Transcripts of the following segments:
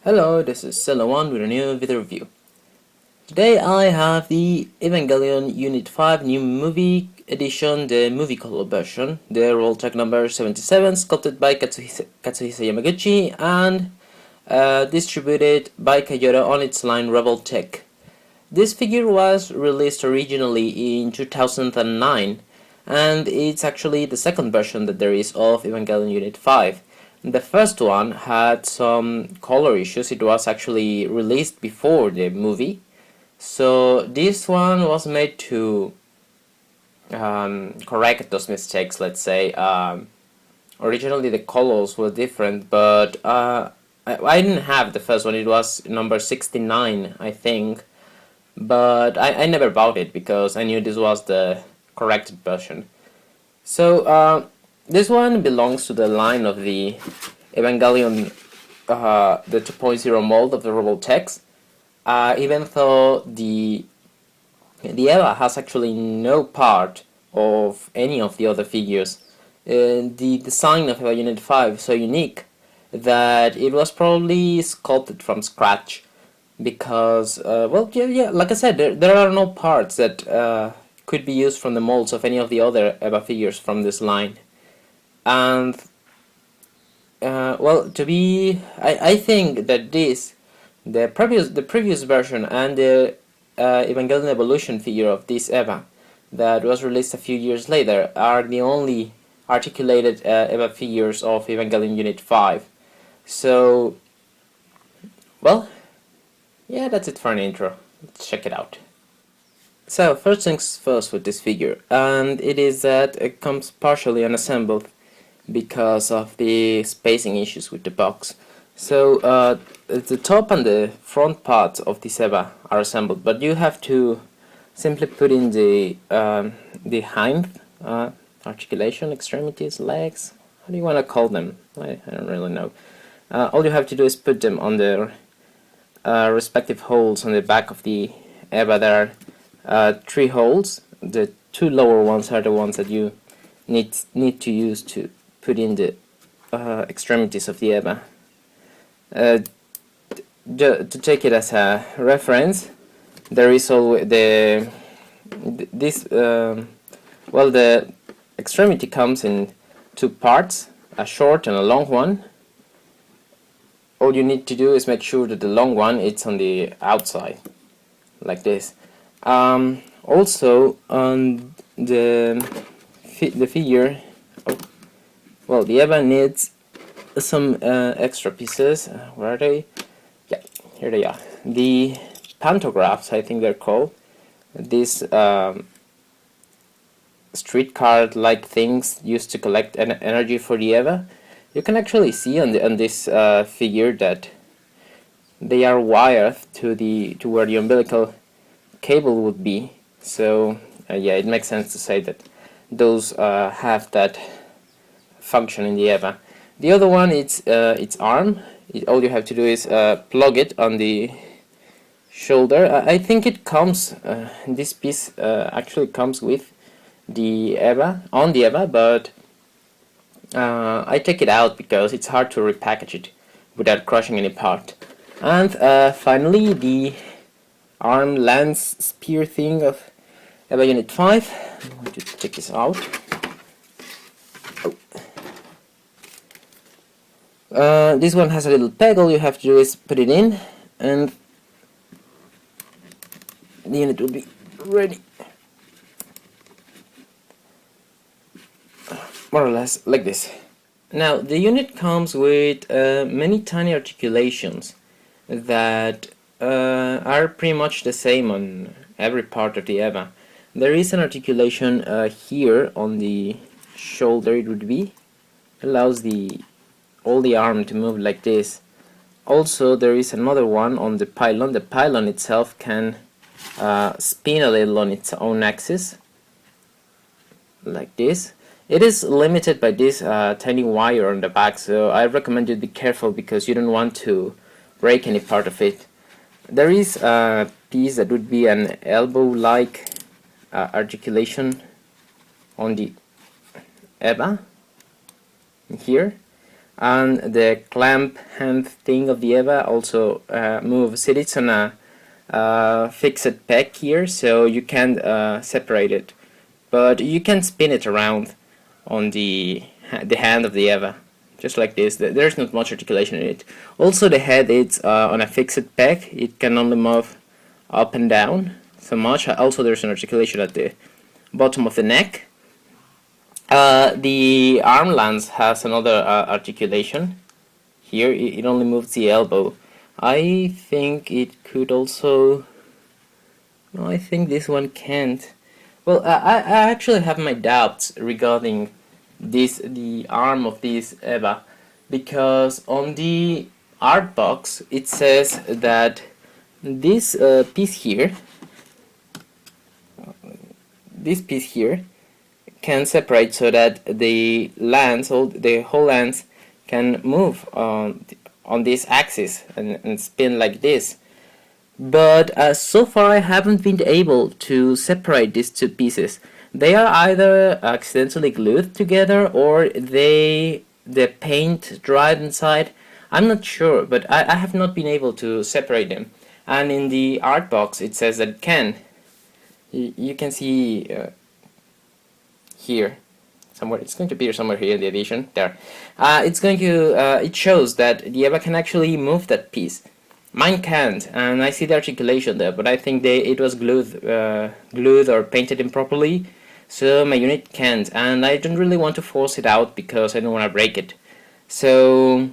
Hello, this is One with a new video review. Today I have the Evangelion Unit 5 new movie edition, the movie color version, the Revoltech number 77, sculpted by Katsuhisa Yamaguchi and distributed by Kaiyodo on its line Revoltech. This figure was released originally in 2009, and it's actually the second version that there is of Evangelion Unit 5. The first one had some color issues. It was actually released before the movie, so this one was made to correct those mistakes, let's say. Originally the colors were different, but I didn't have the first one. It was number 69, I think, but I never bought it because I knew this was the corrected version. So this one belongs to the line of the Evangelion, the 2.0 mold of the Revoltech, even though the Eva has actually no part of any of the other figures. The design of Eva Unit 5 is so unique that it was probably sculpted from scratch because, like I said, there are no parts that could be used from the molds of any of the other Eva figures from this line. And I think that the previous version and the Evangelion Evolution figure of this Eva that was released a few years later are the only articulated Eva figures of Evangelion Unit 5. So, well, yeah, that's it for an intro. Let's check it out. So, first things first with this figure, and it is that it comes partially unassembled because of the spacing issues with the box. So the top and the front parts of this Eva are assembled, but you have to simply put in the hind articulation, extremities, legs. How do you want to call them? I don't really know. All you have to do is put them on their respective holes on the back of the Eva. There are 3 holes. The 2 lower ones are the ones that you need to use to put in the extremities of the Eva. To take it as a reference, there is always the extremity comes in 2 parts, a short and a long one. All you need to do is make sure that the long one is on the outside, like this. Also, on the figure, well, the Eva needs some extra pieces. Where are they? Yeah, here they are. The pantographs, I think they're called. These streetcar-like things used to collect energy for the Eva. You can actually see on this figure that they are wired to where the umbilical cable would be. So yeah, it makes sense to say that those have that function in the Eva. The other one, it's its arm. All you have to do is plug it on the shoulder. I think it comes. This piece actually comes with the Eva but I take it out because it's hard to repackage it without crushing any part. And finally, the arm lance spear thing of Eva Unit 5. I'm going to check this out. This one has a little peg. All you have to do is put it in and the unit will be ready. More or less like this. Now the unit comes with many tiny articulations that are pretty much the same on every part of the Eva. There is an articulation here on the shoulder. It would be allows all the arm to move like this. Also, there is another one on the pylon. The pylon itself can spin a little on its own axis, like this. It is limited by this tiny wire on the back, so I recommend you be careful because you don't want to break any part of it. There is a piece that would be an elbow-like articulation on the Eva here. and the clamp hand thing of the EVA also moves. It is on a fixed peg here, so you can't separate it, but you can spin it around on the hand of the EVA, just like this. There's not much articulation in it. Also, the head is on a fixed peg. It can only move up and down so much. Also, there's an articulation at the bottom of the neck. The arm lance has another articulation. Here it only moves the elbow. I think it could also... No, I think this one can't. Well, I actually have my doubts regarding the arm of this EVA, because on the art box it says that this piece here can separate so that the whole lens can move on this axis and spin like this. But so far I haven't been able to separate these two pieces. They are either accidentally glued together or the paint dried inside. I'm not sure, but I have not been able to separate them. And in the art box it says that it can. You can see here somewhere. It's going to appear somewhere here in the edition. There. It shows that the EVA can actually move that piece. Mine can't, and I see the articulation there, but I think it was glued or painted improperly, so my unit can't, and I don't really want to force it out because I don't want to break it. So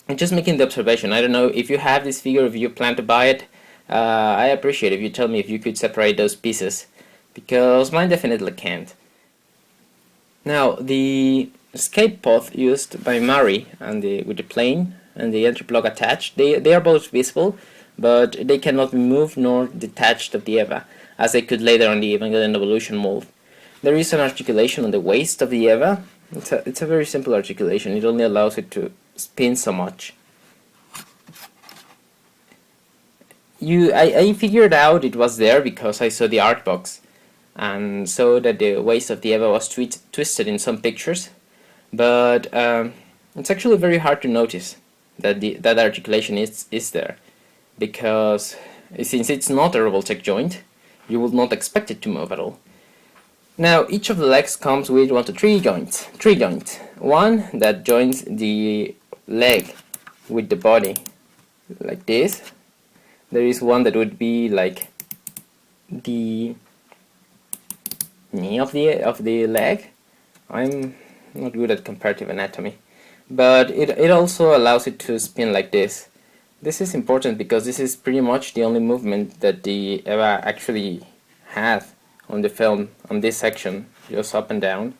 I'm just making the observation. I don't know if you have this figure, if you plan to buy it. I appreciate if you tell me if you could separate those pieces, because mine definitely can't. Now, the escape pod used by Mari and with the plane and the entry plug attached, they are both visible, but they cannot be moved nor detached of the EVA, as they could later on the Evangelion Evolution mold. There is an articulation on the waist of the EVA. It's a very simple articulation. It only allows it to spin so much. I figured out it was there because I saw the art box and saw that the waist of the EVA was twisted in some pictures, but it's actually very hard to notice that that articulation is there, because since it's not a Revoltech joint, you would not expect it to move at all. Now, each of the legs comes with 1 to 3 joints. One that joins the leg with the body, like this. There is one that would be like the knee of the leg. I'm not good at comparative anatomy, but it also allows it to spin like this. This is important because this is pretty much the only movement that the EVA actually has on the film, on this section, just up and down.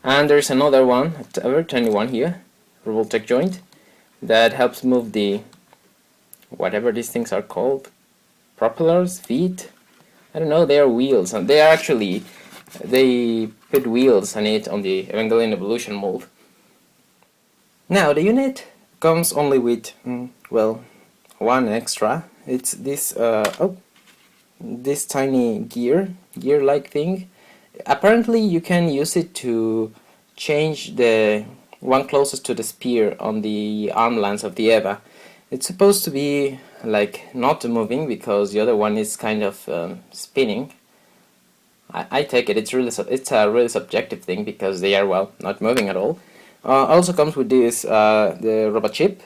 And there's another one, a very tiny one here, Revoltech joint, that helps move the, whatever these things are called, propellers, feet, I don't know, they are wheels, and they are actually, they put wheels on it on the Evangelion Evolution mold. Now, the unit comes only with, well, one extra. It's this, this tiny gear-like thing. Apparently you can use it to change the one closest to the spear on the arm lance of the EVA. It's supposed to be like not moving because the other one is kind of spinning. I take it it's a really subjective thing because they are, well, not moving at all. Also comes with this the robot chip.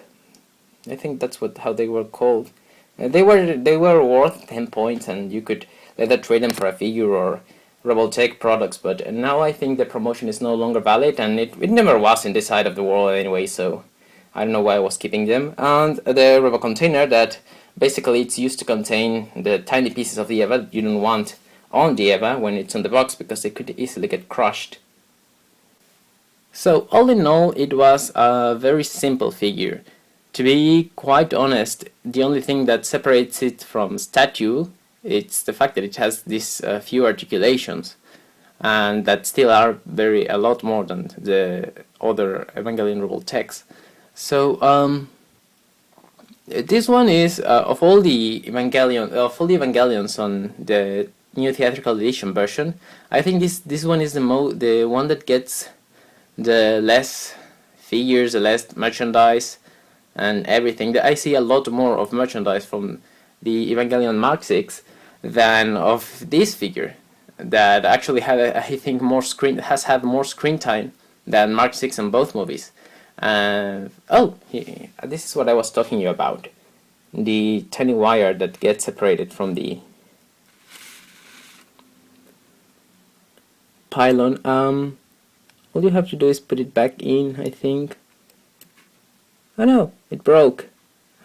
I think that's how they were called. They were worth 10 points, and you could either trade them for a figure or Revoltech products, but now I think the promotion is no longer valid, and it never was in this side of the world anyway, so I don't know why I was keeping them. And the Revo container that basically it's used to contain the tiny pieces of the EVA that you don't want on the EVA when it's on the box because they could easily get crushed. So all in all, it was a very simple figure. To be quite honest, the only thing that separates it from statue, it's the fact that it has these few articulations, and that still are a lot more than the other Evangelion Revoltechs. So this one is of all the Evangelions on the new theatrical edition version, I think this one is the one that gets the less figures, the less merchandise, and everything. I see a lot more of merchandise from the Evangelion Mark 6 than of this figure, that actually had, I think, has had more screen time than Mark 6 in both movies. This is what I was talking to you about. The tiny wire that gets separated from the pylon. All you have to do is put it back in, I think. Oh no, it broke.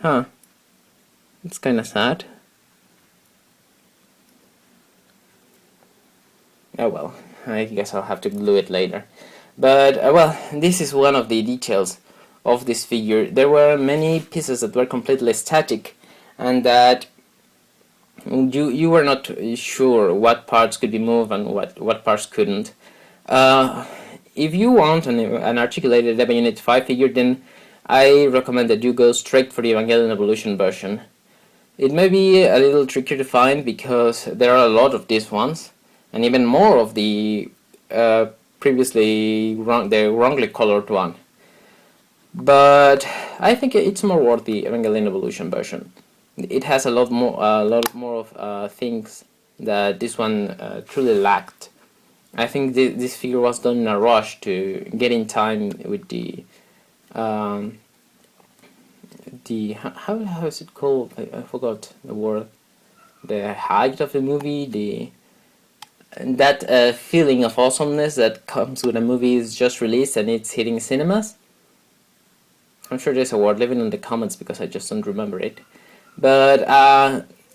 Huh. It's kinda sad. Oh well, I guess I'll have to glue it later. But, well, this is one of the details of this figure. There were many pieces that were completely static, and that you were not sure what parts could be moved and what parts couldn't. If you want an articulated Eva Unit 5 figure, then I recommend that you go straight for the Evangelion Evolution version. It may be a little trickier to find because there are a lot of these ones, and even more of the wrongly colored one. But I think it's more worth the Evangelion Evolution version. It has a lot more of things that this one truly lacked. I think this figure was done in a rush to get in time with the how is it called? I forgot the word. The height of the movie, that feeling of awesomeness that comes when a movie is just released and it's hitting cinemas. I'm sure there's a word. Leave it in the comments because I just don't remember it. But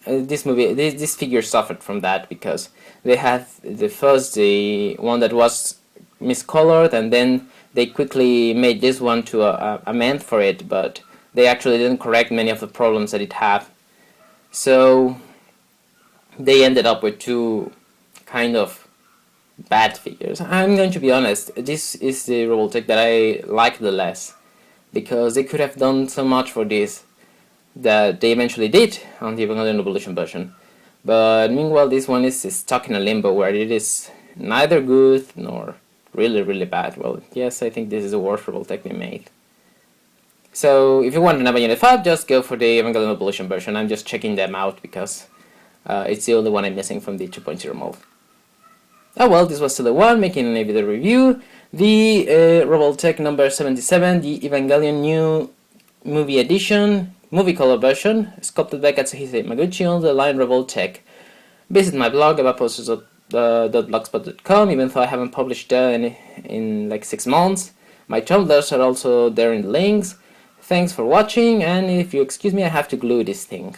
this figure suffered from that because they had the one that was miscolored, and then they quickly made this one to amend for it, but they actually didn't correct many of the problems that it had. So they ended up with two kind of bad figures. I'm going to be honest, this is the Revoltech that I like the less, because they could have done so much for this that they eventually did on the Evangelion Evolution version. But meanwhile, this one is stuck in a limbo where it is neither good nor really, really bad. Well, yes, I think this is the worst Revoltech we made. So if you want an Eva Unit 5, just go for the Evangelion Evolution version. I'm just checking them out because it's the only one I'm missing from the 2.0 mold. Oh well, this was still the one making a video review. The Revoltech number 77, the Evangelion new movie edition, movie color version, sculpted by Katsuhisa Yamaguchi on the line Revoltech. Visit my blog, evaposters.blogspot.com, even though I haven't published there in like 6 months. My tumblrs are also there in the links. Thanks for watching, and if you excuse me, I have to glue this thing.